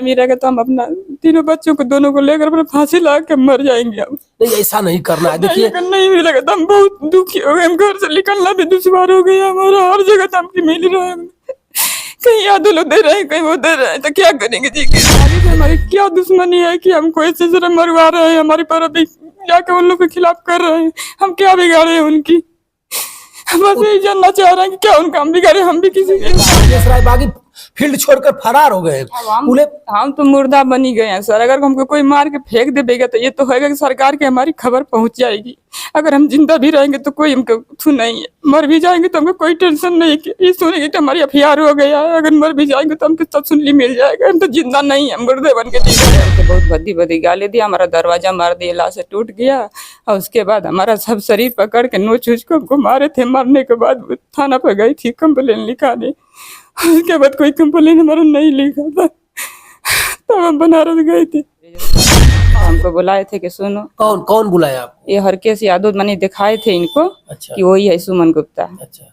मेरा का तो हम अपना तीनों बच्चों को दोनों को लेकर अपना फांसी लगा के मर जाएंगे हम। नहीं, ऐसा नहीं करना है। देखिए नहीं मिला तो हम बहुत दुखी हो गए, हम घर से निकलना भी दुश्वार हो गया हमारा, हर जगह धमकी मिल रहा है, कहीं याद लोग दे रहे हैं कहीं वो दे रहे हैं, तो क्या करेंगे जी के आगे से हमारी क्या दुश्मनी है कि हमको ऐसे जरा मरवा रहे हैं, हमारी पर अभी जाके उन लोग के खिलाफ कर रहे हैं, हम क्या बिगाड़े हैं उनकी, हम बस यही जानना चाह रहे हैं कि क्या उनका हम बिगाड़े, हम भी किसी के। राजेश राय बागी फील्ड छोड़कर फरार हो गए। हम तो मुर्दा बनी गए हैं सर, अगर हमको कोई मार के फेंक देगा तो ये तो होगा कि सरकार के हमारी खबर पहुंच जाएगी, अगर हम जिंदा भी रहेंगे तो कोई हमको थू नहीं है, मर भी जाएंगे तो हमको कोई टेंशन नहीं कि ये सुनेंगे कि हमारी एफआईआर हो गया है, अगर मर भी जाएंगे तो हमको सब सुनली मिल जाएगा, हम तो जिंदा नहीं है, मुर्दे बन के जी रहे हैं। बहुत भद्दी भद्दी गाली दी, हमारा दरवाजा मार दिया, लाश टूट गया, और उसके बाद हमारा सब शरीर पकड़ के नोच उच को हमको मारे थे, मारने के बाद थाना पर गई थी कंप्लेन लिखाने, उसके बाद कोई कंप्लेन हमारा नहीं लिखा था, तब हम बनारस गए थे। हमको बुलाए थे कि सुनो। कौन कौन बुलाया आपको? ये हरकेश यादव मैंने दिखाए थे इनको। अच्छा। कि वही है सुमन गुप्ता। अच्छा।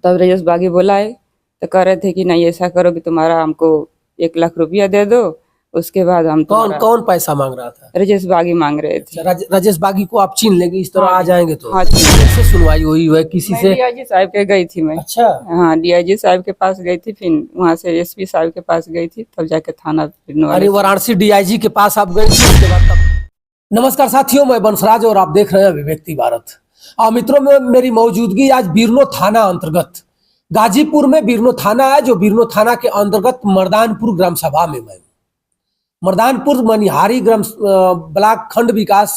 तब राजेश बागी बुलाए तो कह रहे थे कि नहीं ऐसा करो कि तुम्हारा हमको 1 लाख रुपया दे दो, उसके बाद हम कौन कौन पैसा मांग रहा था? राजेश बागी मांग रहे थे। राजेश बागी को आप छीन लेंगे इस तरह आ जाएंगे तो? हाँ, कैसे सुनवाई हुई है किसी से? डीआईजी साहब के गई थी मैं। अच्छा। हाँ, डीआईजी साहब के पास गई थी, फिर वहाँ से एसपी साहब के पास गई थी, तब जाके थाना। अरे वाराणसी डीआईजी के पास आप गई थी, उसके बाद तब। नमस्कार साथियों, मैं बंसराज और आप देख रहे हैं अभिव्यक्ति भारत। मित्रों में मेरी मौजूदगी आज बिरनो थाना अंतर्गत गाजीपुर में बिरनो थाना है, जो बिरनो थाना के अंतर्गत मर्दानपुर ग्राम सभा में मैं मर्दानपुर मनिहारी ग्राम ब्लॉक खंड विकास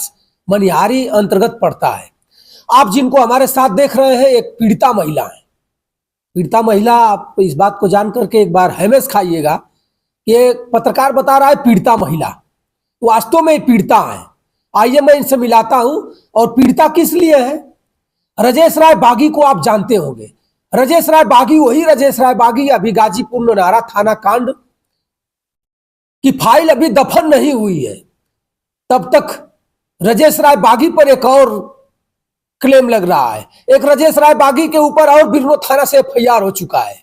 मनिहारी अंतर्गत पड़ता है। आप जिनको हमारे साथ देख रहे हैं एक पीड़िता महिला है। पीड़िता महिला, आप इस बात को जान करके एक बार हैमेस खाइएगा कि पत्रकार बता रहा है पीड़िता महिला, वास्तव में पीड़िता है। आइए मैं इनसे मिलाता हूं। और पीड़िता किस लिए है? राजेश राय बागी को आप जानते होंगे। राजेश राय बागी वही राजेश राय बागी अभी गाजीपुर नोनारा थाना कांड की फाइल अभी दफन नहीं हुई है, तब तक राजेश राय बागी पर एक और क्लेम लग रहा है। एक राजेश राय बागी के ऊपर और बिरनो थाना से एफआईआर हो चुका है।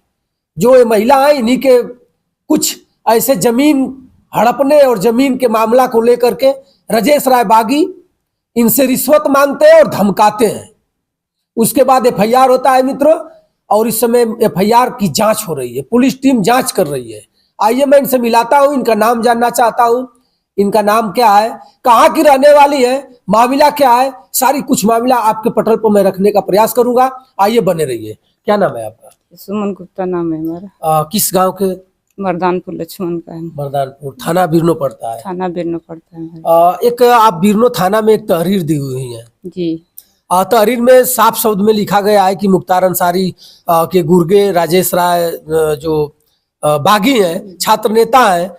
जो ये महिला है, इन्हीं के कुछ ऐसे जमीन हड़पने और जमीन के मामला को लेकर के राजेश राय बागी इनसे रिश्वत मांगते हैं और धमकाते हैं। उसके बाद एफआईआर होता है मित्रों, और इस समय एफआईआर की जांच हो रही है, पुलिस टीम जांच कर रही है। आइए मैं इनसे मिलाता हूं, इनका नाम जानना चाहता हूं। इनका नाम क्या है, कहाँ की रहने वाली है, मामला क्या है, सारी कुछ मामला आपके पटल पर मैं रखने का प्रयास करूंगा। आइए बने रहिए। क्या नाम है आपका? सुमन गुप्ता नाम है हमारा। किस गांव के? मर्दानपुर लक्ष्मण का है। मर्दानपुर थाना बिरनो पड़ता है। थाना बिरनो पड़ता है। एक आप बिरनो थाना में एक तहरीर दी हुई है जी। तहरीर में साफ शब्द में लिखा गया है कि मुख्तार अंसारी के गुर्गे राजेश राय जो बागी हैं, छात्र नेता हैं,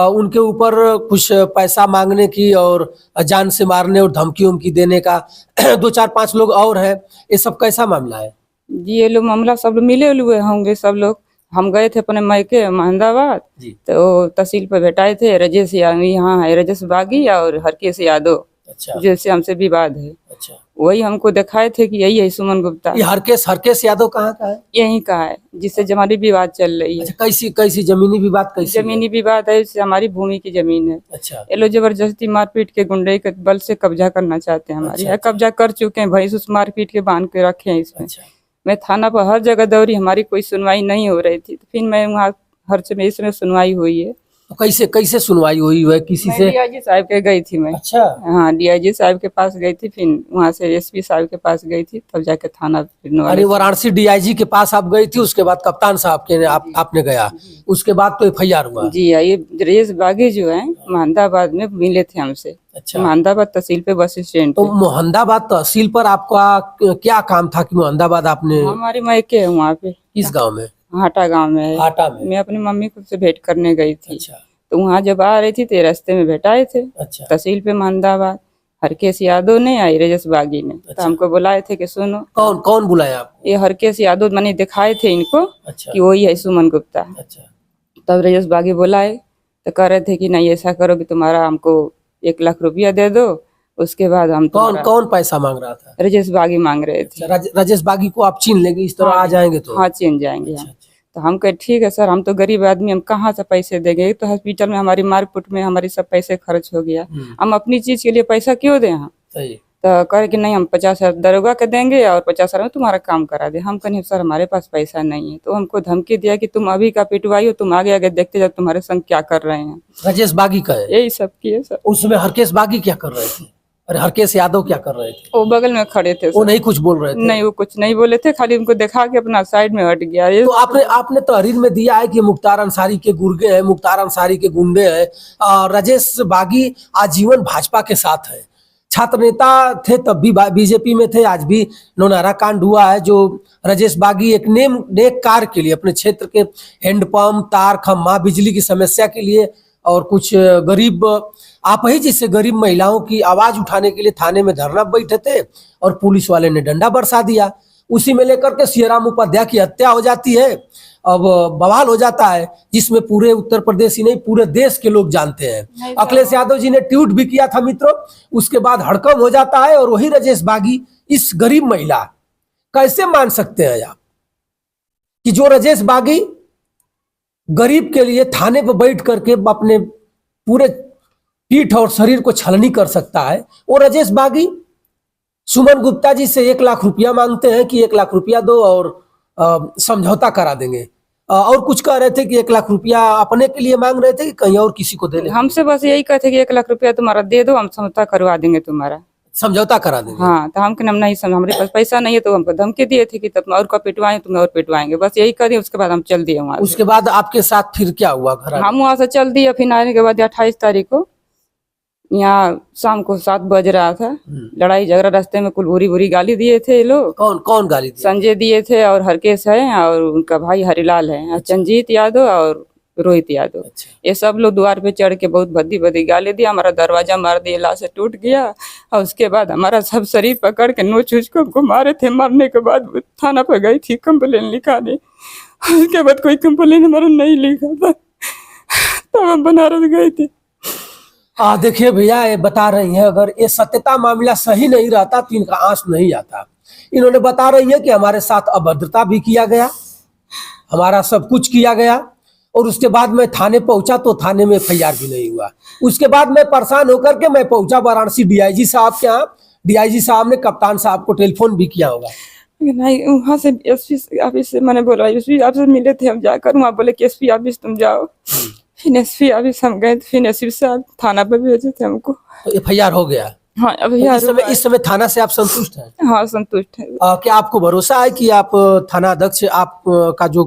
उनके ऊपर कुछ पैसा मांगने की और जान से मारने और धमकी उमकी देने का 2-4-5 लोग और हैं। ये सब कैसा मामला है जी? ये लोग मामला सब लोग मिले हुए होंगे सब लोग। हम गए थे अपने मायके महमदाबाद, तो तहसील पर बैठाए थे राजेश, यहाँ है राजेश बागी और हरकेश यादव। अच्छा। जैसे हमसे विवाद है। अच्छा। वही हमको दिखाए थे कि यही है सुमन गुप्ता। ये हरकेश यादव कहाँ का है? यहीं का है, जिससे हमारी विवाद चल रही है। अच्छा, कैसी जमीनी विवाद? कैसी जमीनी विवाद है, हमारी भूमि की जमीन है। अच्छा। ये लोग जबरदस्ती मारपीट के गुंडे के बल से कब्जा करना चाहते हैं हमारी। अच्छा। कब्जा कर चुके हैं, भैंस उस मारपीट के बांध के रखे हैं इसमें। अच्छा। मैं थाना पर हर जगह दौड़ी, हमारी कोई सुनवाई नहीं हो रही थी, तो फिर मैं वहाँ हर समय इसमें सुनवाई हुई है। कैसे सुनवाई हुई है किसी से? डीआईजी साहब के गई थी मैं। अच्छा। हाँ, डीआईजी साहब के पास गई थी, फिर वहाँ से एसपी साहब के पास गई थी, तब जाके थाना। अरे वाराणसी डीआईजी के पास आप गई थी, उसके बाद कप्तान साहब के आपने गया, उसके बाद तो एफआईआर हुआ? जी। ये राजेश बागी जो है मोहम्मदाबाद में मिले थे हमसे। अच्छा। मोहम्मदाबाद तहसील पे बस स्टैंड। तो मोहम्मदाबाद तहसील पर आपका क्या काम था कि मोहम्मदाबाद आपने? हमारे मायके है वहाँ पे। किस गाँव में? हाटा गाँव में। हाटा में मैं अपनी मम्मी को से भेंट करने गई थी। अच्छा। तो वहाँ जब आ रही थी तो रास्ते में भेटाए थे। अच्छा। तहसील पे मोहम्मदाबाद हरकेश यादव ने आई, राजेश बागी ने। अच्छा। तो हमको बुलाए थे कि सुनो। कौन बुलाया आपको? ये हरकेश यादव मैंने दिखाए थे इनको। अच्छा। कि वही है सुमन गुप्ता। अच्छा। तब राजेश बागी बुलाए तो कह रहे थे कि नहीं ऐसा करो कि तुम्हारा हमको 1 लाख रुपया दे दो, उसके बाद हम। कौन पैसा मांग रहा था? राजेश बागी मांग रहे थे। राजेश बागी को आप छीन लेंगे इस तरह आ जाएंगे तो? हाँ, छीन जाएंगे। तो हम कहे ठीक है सर, हम तो गरीब आदमी, हम कहाँ से पैसे देंगे, एक तो हॉस्पिटल में हमारी मारपीट में हमारी सब पैसे खर्च हो गया, हम अपनी चीज के लिए पैसा क्यों दें हम। सही। तो कहे कि नहीं हम 50,000 दरोगा के देंगे और 50,000 में तुम्हारा काम करा दे। हम कहें सर हमारे पास पैसा नहीं है। तो हमको धमकी दिया कि तुम अभी का पिटवाई हो, तुम आगे आगे देखते जाओ तुम्हारे संग क्या कर रहे हैं। राजेश बागी का है? यही सब किए सर। उसमें हरकेश बागी क्या कर रहे थे? अरे हरकेश यादव क्या कर रहे थे? वो बगल में खड़े थे वो सर। नहीं कुछ बोल रहे थे? नहीं, वो कुछ नहीं बोले थे, खाली उनको देखा के अपना साइड में हट गया। ये तो आपने तहरीर में दिया है कि मुख्तार अंसारी के गुर्गे हैं, मुख्तार अंसारी के गुंडे हैं। राजेश बागी आजीवन भाजपा के साथ है, छात्र नेता थे तब भी बीजेपी में थे, आज भी नौनारा कांड हुआ है जो राजेश बागी एक नेक कार्य के लिए अपने क्षेत्र के हैंडपंप, तार, खम्भा, बिजली की समस्या के लिए और कुछ गरीब आप ही जिससे गरीब महिलाओं की आवाज उठाने के लिए थाने में धरना बैठे थे और पुलिस वाले ने डंडा बरसा दिया। उसी में लेकर के सियाराम उपाध्याय की हत्या हो जाती है। अब बवाल हो जाता है जिसमें पूरे उत्तर प्रदेश ही नहीं पूरे देश के लोग जानते हैं। अखिलेश यादव जी ने ट्वीट भी किया था मित्रों, उसके बाद हड़कंप हो जाता है। और वही राजेश बागी इस गरीब महिला, कैसे मान सकते हैं आप कि जो राजेश बागी गरीब के लिए थाने पर बैठ करके अपने पूरे पीठ और शरीर को छलनी कर सकता है, वो राजेश बागी सुमन गुप्ता जी से 1 लाख रुपया मांगते हैं कि 1 लाख रुपया दो और समझौता करा देंगे। और कुछ कह रहे थे कि 1 लाख रुपया अपने के लिए मांग रहे थे कि कहीं और किसी को दे ले। हमसे बस यही कहते कि 1 लाख रुपया तुम्हारा दे दो, हम समझौता करवा देंगे, तुम्हारा समझौता करा देंगे। हाँ, तो हम हम नहीं हमारे पास पैसा नहीं है। तो हमको धमकी दिए थे कि तुम और को पिटवाएं, तुम्हें और पिटवाएंगे, बस यही कर दिए। उसके बाद हम चल दिए वहाँ। उसके बाद आपके साथ फिर क्या हुआ? घर हम वहाँ से चल दिए। फिर आने के बाद 28 तारीख को यहाँ शाम को 7 बज रहा था, लड़ाई झगड़ा, रास्ते में कुल बुरी बुरी गाली दिए थे ये लोग। कौन कौन गाली दी? संजय दिए थे और हरकेश है और उनका भाई हरिलाल है, चंजीत यादव और रोहित यादव। अच्छा। ये सब लोग द्वार पे चढ़ के बहुत भद्दी भद्दी गाली दिया, हमारा दरवाजा मार दिया, लाश से टूट गया। और उसके बाद हमारा सब शरीर पकड़ के नोच उच को हमको मारे थे। मारने के बाद थाना पर गई थी कंप्लेन लिखाने। उसके बाद कोई कंप्लेन हमारा नहीं लिखा था, तब हम बनारस गए थे। देखिए भैया, ये बता रही है अगर ये सत्यता मामला सही नहीं रहता तो इनका आंस नहीं आता। इन्होंने बता रही है कि हमारे साथ अभद्रता भी किया गया, हमारा सब कुछ किया गया। और उसके बाद मैं थाने पहुंचा तो थाने में FIR भी नहीं हुआ। उसके बाद मैं परेशान होकर के मैं पहुंचा वाराणसी DIG साहब के यहाँ। DIG साहब ने कप्तान साहब को टेलीफोन भी किया होगा। नहीं, वहाँ से SP ऑफिस से मैंने बोला, SP ऑफिस मिले थे हम जाकर, वहाँ बोले कि SP ऑफिस तुम जाओ। फिर SP ऑफिस हम गए, फिर SP साहब थाना पर भेजे थे हमको। तो FIR हो गया? हाँ, अभी इस समय थाना से आप संतुष्ट हैं? हाँ, संतुष्ट है। क्या आपको भरोसा है कि आप थाना अध्यक्ष आप का जो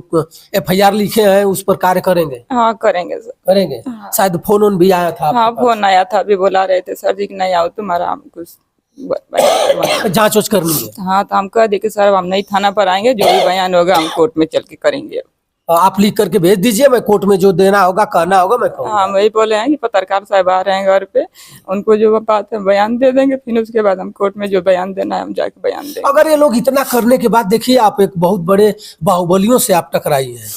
FIR लिखे हैं उस पर कार्य करेंगे? हाँ, करेंगे सर, करेंगे। हाँ। शायद फोन भी आया था? हाँ, फोन आया था, अभी बुला रहे थे सर जी कि नहीं आओ, तुम्हारा हम कुछ जांच वाच करनी है। हाँ, तो हम कह दिए कि सर हम नहीं थाना पर आएंगे, जो भी बयान होगा हम कोर्ट में चल के करेंगे। आप लिख करके भेज दीजिए, मैं कोर्ट में जो देना होगा कहना होगा मैं कहूँगा। हाँ, वही बोले हैं कि पत्रकार साहब आ रहे हैं घर पे, उनको जो बात है बयान दे देंगे, फिर उसके बाद हम कोर्ट में जो बयान देना है हम जाके बयान देंगे। अगर ये लोग इतना करने के बाद देखिए, आप एक बहुत बड़े बाहुबलियों से आप टकराई हैं।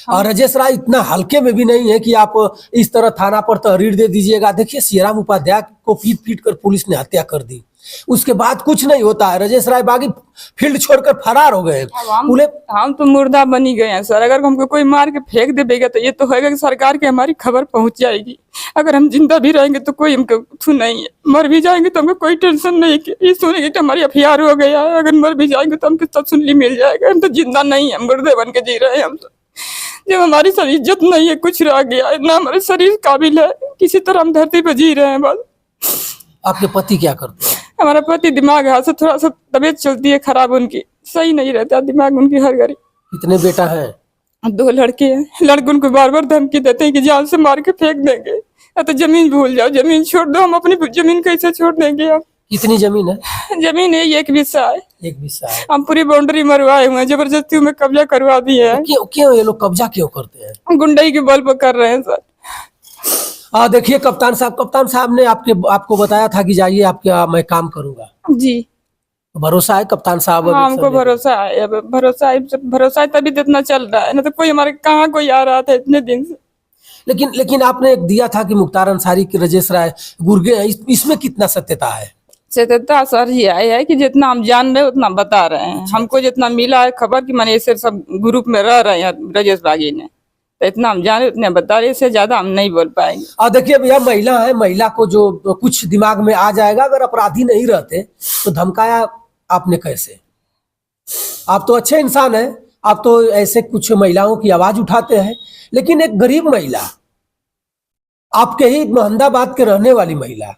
और राजेश राय इतना हल्के में भी नहीं है कि आप इस तरह थाना पर तहरीर दे दीजिएगा। देखिए सियाराम उपाध्याय को पीट कर पुलिस ने हत्या कर दी, उसके बाद कुछ नहीं होता है। राजेश राय बागी फील्ड छोड़कर फरार हो गए। हम तो मुर्दा बनी गए हैं सर। अगर हमको कोई मार के फेंक देगा तो ये तो होगा कि सरकार की हमारी खबर पहुंच जाएगी। अगर हम जिंदा भी रहेंगे तो कोई हमको नहीं है, मर भी जाएंगे तो हमको कोई टेंशन नहीं है। ये सुनेंगे कि हमारी FIR हो गया है, अगर मर भी जाएंगे तो हमको सब सुनली मिल जाएगा। हम तो जिंदा नहीं है, मुर्दे बन के जी रहे हैं हम तो। जब हमारी सर इज्जत नहीं है, कुछ रह गया है ना, हमारे शरीर काबिल है, किसी तरह हम धरती पर जी रहे हैं बस। आपके पति क्या करते हैं? हमारा पति दिमाग हाथ से थोड़ा सा तबीयत चलती है खराब, उनकी सही नहीं रहता दिमाग उनकी हर घड़ी। कितने बेटा हैं? 2 लड़के हैं। लड़के उनको बार बार धमकी देते हैं कि जान से मार के फेंक देंगे, या तो जमीन भूल जाओ, जमीन छोड़ दो। हम अपनी जमीन कैसे छोड़ देंगे? आप कितनी जमीन है? जमीन है 1 बिस्सा है। 1 बिस्सा है। हम पूरी बाउंड्री मरवाए हुए हैं, जबरदस्ती में कब्जा करवा दिए हैं। क्यों ये लोग कब्जा क्यों करते हैं? गुंडाई के बल पर कर रहे हैं सर। देखिए कप्तान साहब ने आपको बताया था कि जाइए आपका मैं काम करूंगा जी। भरोसा है कप्तान साहब? हाँ, हमको भरोसा है। भरोसा है तभी तो इतना चल रहा है, ना तो कोई हमारे कहाँ कोई आ रहा था इतने दिन से। लेकिन आपने एक दिया था कि मुख्तार अंसारी के राजेश राय गुर्गे हैं, इसमें कितना सत्यता है? सत्यता सर जी आए है कि जितना हम जान रहे हैं उतना बता रहे हैं। हमको जितना मिला है खबर कि मैंने ऐसे सब ग्रुप में रह रहे हैं ब्रजेश बागी ने, तो इतना हम जाने उतने बता रहे, इससे ज्यादा हम नहीं बोल पाएंगे। और देखिए भैया, महिला है, महिला को जो कुछ दिमाग में आ जाएगा, अगर अपराधी नहीं रहते तो धमकाया आपने कैसे? आप तो अच्छे इंसान हैं, आप तो ऐसे कुछ महिलाओं की आवाज उठाते हैं, लेकिन एक गरीब महिला, आपके ही मोहम्मदाबाद के रहने वाली महिला,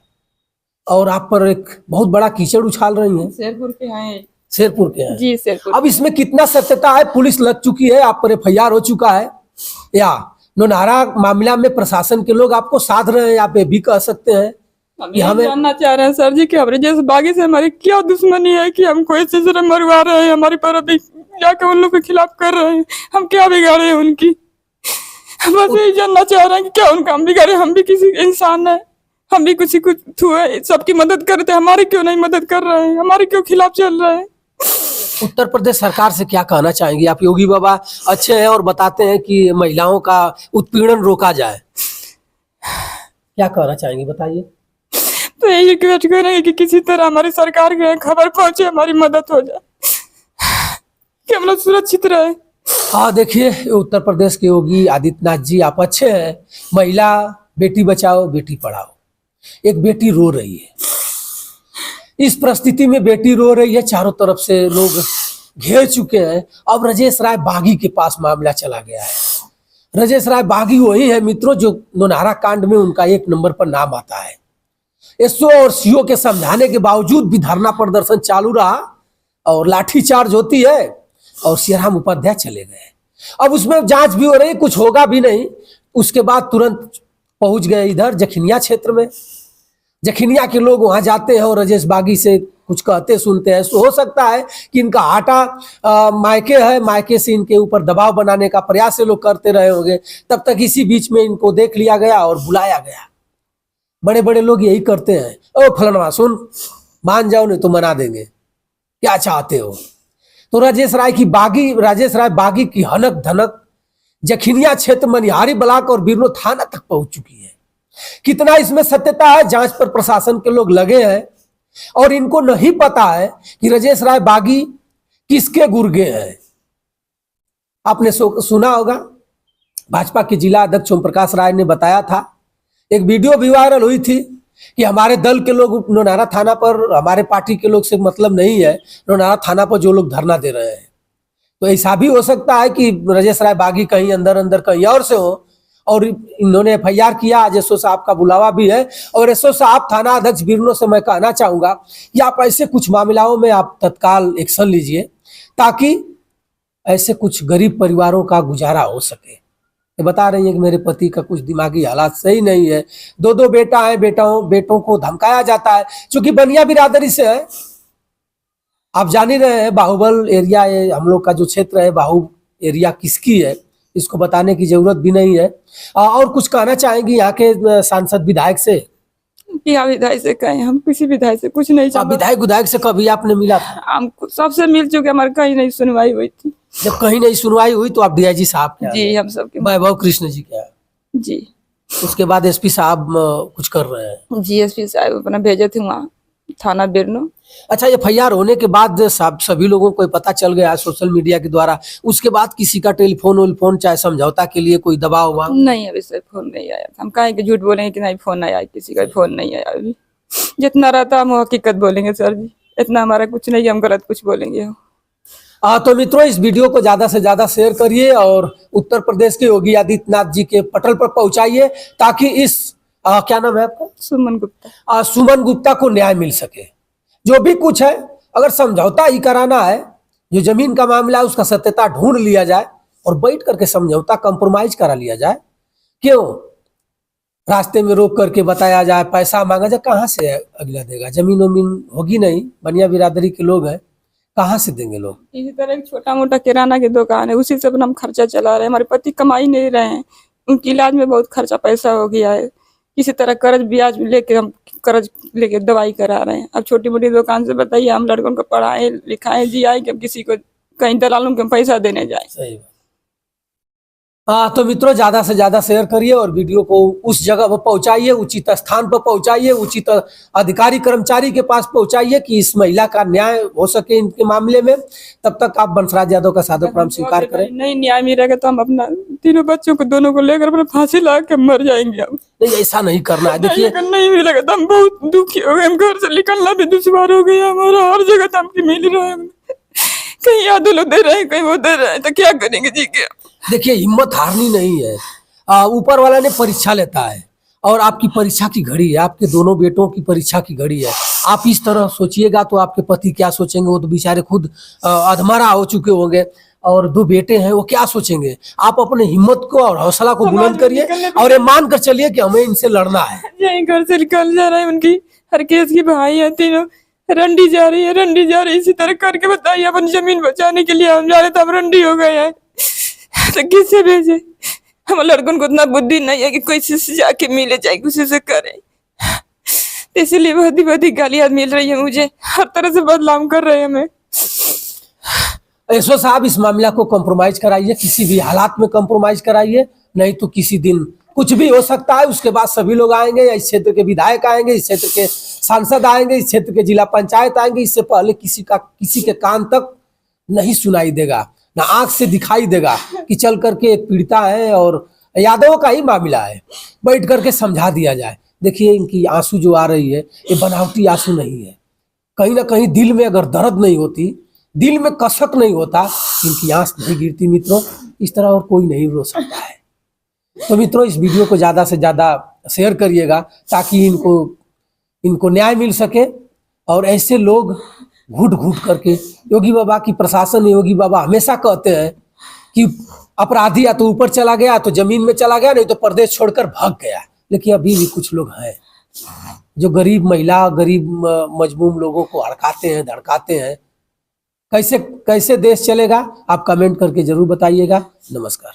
और आप पर एक बहुत बड़ा कीचड़ उछाल रही हैं। शेरपुर के हैं। शेरपुर के हैं जी शेरपुर। अब इसमें कितना सत्यता है? पुलिस लग चुकी है, आप पर FIR हो चुका है, या नोनारा मामला में प्रशासन के लोग आपको साध रहे हैं, आप ये भी कह सकते हैं? हम ये जानना चाह रहे हैं सर जी कि ब्रजेश बागी से हमारी क्या दुश्मनी है कि हमको ऐसे से मरवा रहे हैं, हमारी पर अभी जाके उन लोग के खिलाफ कर रहे हैं, हम क्या बिगाड़े हैं उनकी? हम बस यही जानना चाह रहे हैं कि क्या उनका हम बिगाड़े? हम भी किसी इंसान है, हम भी किसी कुछ हुए, सबकी मदद करते, हमारी क्यों नहीं मदद कर रहे हैं? हमारे क्यों खिलाफ चल रहे हैं? उत्तर प्रदेश सरकार से क्या कहना चाहेंगी आप? योगी बाबा अच्छे हैं और बताते हैं कि महिलाओं का उत्पीड़न रोका जाए, क्या कहना चाहेंगी बताइए? तो यही रिक्वेस्ट करेंगे कि किसी तरह हमारी सरकार के खबर पहुंचे, हमारी मदद हो जाए कि हम लोग सुरक्षित रहे। हाँ देखिए, उत्तर प्रदेश के योगी आदित्यनाथ जी आप अच्छे हैं। महिला बेटी बचाओ बेटी पढ़ाओ, एक बेटी रो रही है, इस परिस्थिति में बेटी रो रही है, चारों तरफ से लोग घेर चुके हैं। अब राजेश राय बागी के पास मामला चला गया है। राजेश राय बागी वही है मित्रों जो नोनारा कांड में उनका 1 नंबर पर नाम आता है। एसओ और सीओ के समझाने के बावजूद भी धरना प्रदर्शन चालू रहा और लाठीचार्ज होती है और सियाराम उपाध्याय चले गए। अब उसमें जांच भी हो रही, कुछ होगा भी नहीं। उसके बाद तुरंत पहुंच गए इधर जखिनिया क्षेत्र में। जखिनिया के लोग वहां जाते हैं और राजेश बागी से कुछ कहते सुनते हैं। हो सकता है कि इनका आटा मायके है, मायके से इनके ऊपर दबाव बनाने का प्रयास से लोग करते रहे होंगे। तब तक इसी बीच में इनको देख लिया गया और बुलाया गया। बड़े बड़े लोग यही करते हैं, ओ फलनवा सुन, मान जाओ नहीं तो मना देंगे, क्या चाहते हो? तो राजेश राय बागी की हनक धनक जखिनिया क्षेत्र मनिहारी ब्लॉक और बिरनो थाना तक पहुंच चुकी है। कितना इसमें सत्यता है? जांच पर प्रशासन के लोग लगे हैं और इनको नहीं पता है कि राजेश राय बागी किसके गुर्गे हैं। आपने सुना होगा, भाजपा के जिला अध्यक्ष ओम प्रकाश राय ने बताया था, एक वीडियो भी वायरल हुई थी कि हमारे दल के लोग नोनारा थाना पर, हमारे पार्टी के लोग से मतलब नहीं है, नोनारा थाना पर जो लोग धरना दे रहे हैं। तो ऐसा भी हो सकता है कि राजेश राय बागी कहीं अंदर अंदर कहीं और से हो और इन्होंने FIR किया। आज एसओ साहब का बुलावा भी है और एसओ साहब, थाना अध्यक्ष बिरनो से मैं कहना चाहूंगा कि आप ऐसे कुछ मामलों में आप तत्काल एक्शन लीजिए ताकि ऐसे कुछ गरीब परिवारों का गुजारा हो सके। ये बता रही है कि मेरे पति का कुछ दिमागी हालात सही नहीं है, 2 बेटा है, बेटों को धमकाया जाता है, क्योंकि बनिया बिरादरी से है। आप जान ही रहे हैं बाहुबल एरिया, हम लोग का जो क्षेत्र है बाहु एरिया किसकी है, इसको बताने की जरूरत भी नहीं है। और कुछ कहना चाहेंगी यहाँ के सांसद विधायक से? क्या विधायक से कहें, हम किसी विधायक से कुछ नहीं चाहते। विधायक से कभी आपने मिला था? हम सबसे मिल चुके, हमारे कहीं नहीं सुनवाई हुई थी। जब कहीं नहीं सुनवाई हुई तो आप DIG साहब के? जी, हम सबके वैभव कृष्ण जी के? जी। उसके बाद SP साहब कुछ कर रहे हैं? जी, SP साहब अपना भेजे थे वहाँ थाना बिरनो। अच्छा, FIR होने के बाद सभी लोगों को पता चल गया सोशल मीडिया के द्वारा, उसके बाद किसी का टेलीफोन चाहे समझौता के लिए कोई दबाव हुआ? नहीं, अभी से फोन नहीं आया। हम कहें कि झूठ बोलेंगे कि नहीं फोन नहीं आया, किसी का फोन नहीं आया अभी। जितना रहता हम हकीकत बोलेंगे सर जी, इतना हमारा कुछ नहीं, हम गलत कुछ बोलेंगे। तो मित्रों, इस वीडियो को ज्यादा से ज्यादा शेयर करिए और उत्तर प्रदेश के योगी आदित्यनाथ जी के पटल पर पहुंचाइए ताकि इस क्या नाम है आपका? सुमन गुप्ता। सुमन गुप्ता को न्याय मिल सके। जो भी कुछ है, अगर समझौता ही कराना है, जो जमीन का मामला है उसका सत्यता ढूंढ लिया जाए और बैठ करके समझौता कंप्रोमाइज करा लिया जाए। क्यों रास्ते में रोक करके बताया जाए, पैसा मांगा जाए? कहाँ से अगला देगा? जमीन वमीन होगी नहीं, बनिया बिरादरी के लोग हैं, कहाँ से देंगे लोग? इसी तरह एक छोटा मोटा किराना की दुकान है, उसी से अपना हम खर्चा चला रहे हैं। हमारे पति कमाई नहीं रहे हैं, उनके इलाज में बहुत खर्चा पैसा हो गया है। किसी तरह कर्ज ब्याज लेके हम कर्ज लेके दवाई करा रहे हैं। अब छोटी मोटी दुकान से बताइए, हम लड़कों को पढ़ाएं लिखाएं जियाएं कि हम किसी को कहीं दलालों को पैसा देने जाए? सही बात। तो मित्रों ज्यादा से ज्यादा शेयर करिए और वीडियो को उस जगह पर पहुंचाइए, उचित स्थान पर पहुंचाइए, उचित अधिकारी कर्मचारी के पास पहुंचाइए कि इस महिला का न्याय हो सके इनके मामले में। तब तक आप बंसराज यादव का सादर प्रणाम स्वीकार करें। नहीं न्याय मिलेगा तो हम अपना तीनों बच्चों को दोनों को लेकर अपना फांसी लगा के मर जाएंगे। हम नहीं, ऐसा नहीं करना है। देखिए अगर नहीं मिलेगा तो हम बहुत दुखी हो गए, हम घर से निकलना भी दुश्वार हो गया हमारा। हर जगह धमकी मिल रहा है, कहीं यादव लोग दे रहे हैं, कहीं वो दे रहे हैं, तो क्या करेंगे जी के। देखिए हिम्मत हारनी नहीं है। ऊपर वाला ने परीक्षा लेता है और आपकी परीक्षा की घड़ी है, आपके दोनों बेटों की परीक्षा की घड़ी है। आप इस तरह सोचिएगा तो आपके पति क्या सोचेंगे? वो तो बेचारे खुद अधमरा हो चुके होंगे और दो बेटे हैं, वो क्या सोचेंगे? आप अपने हिम्मत को और हौसला को बुलंद करिए और ये मान कर चलिए कि हमें इनसे लड़ना है। यही घर से निकल जा रहा है, उनकी हर केस की भाई है, तीनों रंडी जा रही है, रंडी जा रही है। इसी तरह करके बताइए, अपनी जमीन बचाने के लिए हम जा रहे थे, हम रंडी हो गए हैं, तो किससे भेजे? हम लड़कों को उतना बुद्धि नहीं है कि कोई से जाके मिले जाए, किसी से करे। इसलिए बहुत ही गालियां मिल रही है मुझे, हर तरह से बदनाम कर रहे हैं हमें। एसओ साहब इस मामला को कॉम्प्रोमाइज कराइए, किसी भी हालात में कॉम्प्रोमाइज कराइए, नहीं तो किसी दिन कुछ भी हो सकता है। उसके बाद सभी लोग आएंगे, इस क्षेत्र के विधायक आएंगे, इस क्षेत्र के सांसद आएंगे, इस क्षेत्र के जिला पंचायत आएंगे। इससे पहले किसी के कान तक नहीं सुनाई देगा, ना आंख से दिखाई देगा कि चल करके एक पीड़िता है और यादव का ही मामला है, बैठ करके समझा दिया जाए। देखिए इनकी आंसू जो आ रही है ये बनावटी आंसू नहीं है। कहीं ना कहीं दिल में अगर दर्द नहीं होती, दिल में कसक नहीं होता, इनकी आंख नहीं गिरती मित्रों। इस तरह और कोई नहीं रो सकता है। तो मित्रों इस वीडियो को ज्यादा से ज्यादा शेयर करिएगा ताकि इनको न्याय मिल सके और ऐसे लोग घुट घुट करके। योगी बाबा की प्रशासन, योगी बाबा हमेशा कहते हैं कि अपराधी या तो ऊपर चला गया, तो जमीन में चला गया, नहीं तो प्रदेश छोड़कर भाग गया। लेकिन अभी भी कुछ लोग हैं जो गरीब महिला, गरीब मजलूम लोगों को हड़काते हैं, धड़काते हैं। कैसे देश चलेगा? आप कमेंट करके जरूर बताइएगा। नमस्कार।